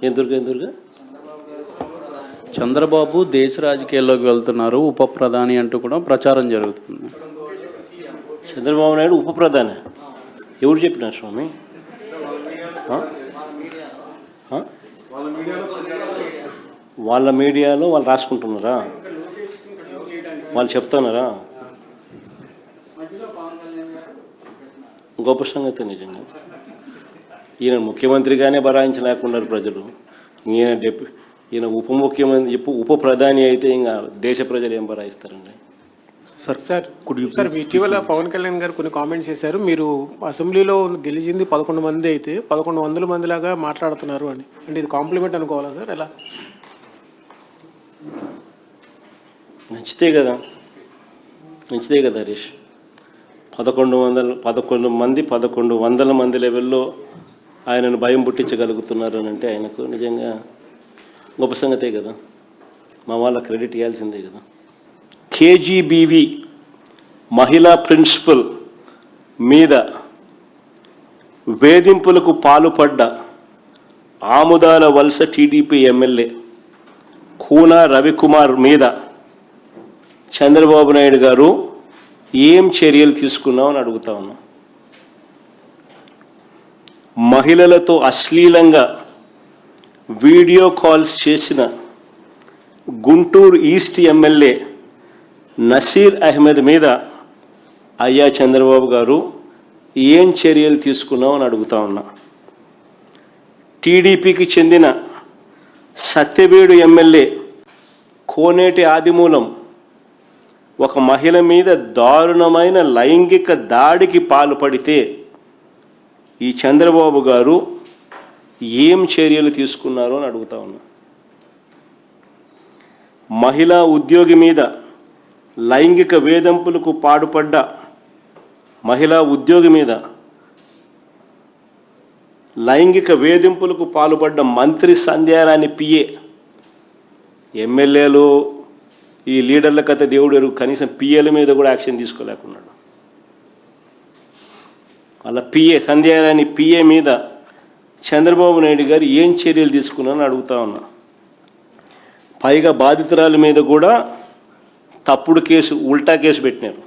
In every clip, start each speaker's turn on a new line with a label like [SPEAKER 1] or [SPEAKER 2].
[SPEAKER 1] ఎందుకు
[SPEAKER 2] చంద్రబాబు దేశ రాజకీయాల్లోకి వెళ్తున్నారు, ఉప ప్రధాని అంటూ కూడా ప్రచారం జరుగుతుంది.
[SPEAKER 1] చంద్రబాబు నాయుడు ఉప ప్రధాని ఎవరు చెప్పినారు స్వామి? వాళ్ళ మీడియాలో వాళ్ళు రాసుకుంటున్నారా? వాళ్ళు చెప్తున్నారా? గొప్ప సంగతి నిజంగా. ఈయన ముఖ్యమంత్రిగానే భరాయించలేకున్నారు ప్రజలు. ఈయన ఉప ప్రధాని అయితే ఇంకా దేశ ప్రజలు ఏం భరాయిస్తారండి?
[SPEAKER 3] సార్ ఇటీవల పవన్ కళ్యాణ్ గారు కొన్ని కామెంట్స్ చేశారు. మీరు అసెంబ్లీలో గెలిచింది 11 మంది అయితే 1100 మందిలాగా మాట్లాడుతున్నారు అని. అంటే ఇది కాంప్లిమెంట్ అనుకోవాలా సార్? ఎలా?
[SPEAKER 1] మంచిదే కదా హరీష్. 1100 మంది లెవెల్లో ఆయనను భయం పుట్టించగలుగుతున్నారు అని అంటే ఆయనకు నిజంగా గొప్ప సంగతే కదా. మా వాళ్ళ క్రెడిట్ ఇవ్వాల్సిందే కదా. కేజీబీవి మహిళా ప్రిన్సిపల్ మీద వేధింపులకు పాల్పడ్డ ఆముదాల వలస టీడీపీ ఎమ్మెల్యే కూన రవికుమార్ మీద చంద్రబాబు నాయుడు గారు ఏం చర్యలు తీసుకున్నామని అడుగుతా ఉన్నా. మహిళలతో అశ్లీలంగా వీడియో కాల్స్ చేసిన గుంటూరు ఈస్ట్ ఎమ్మెల్యే నసీర్ అహ్మద్ మీద అయ్యా చంద్రబాబు గారు ఏం చర్యలు తీసుకున్నామని అడుగుతా ఉన్నా. టీడీపీకి చెందిన సత్యవేడు ఎమ్మెల్యే కోనేటి ఆదిమూలం ఒక మహిళ మీద దారుణమైన లైంగిక దాడికి పాల్పడితే ఈ చంద్రబాబు గారు ఏం చర్యలు తీసుకున్నారో అని అడుగుతా ఉన్నా. మహిళా ఉద్యోగి మీద లైంగిక వేధింపులకు పాల్పడ్డ మహిళా ఉద్యోగి మీద లైంగిక వేధింపులకు పాల్పడ్డ మంత్రి సంధ్యారాణి పిఏ, ఎమ్మెల్యేలు ఈ లీడర్ల కథ దేవుడు కనీసం పిఏల మీద కూడా యాక్షన్ తీసుకోలేకున్నాడు. వాళ్ళ పిఏ సంధ్యారాణి పిఏ మీద చంద్రబాబు నాయుడు గారు ఏం చర్యలు తీసుకున్నారని అడుగుతా ఉన్నా. పైగా బాధితురాల మీద కూడా తప్పుడు కేసు, ఉల్టా కేసు పెట్టినారు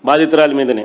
[SPEAKER 1] బాధితురాల మీదనే.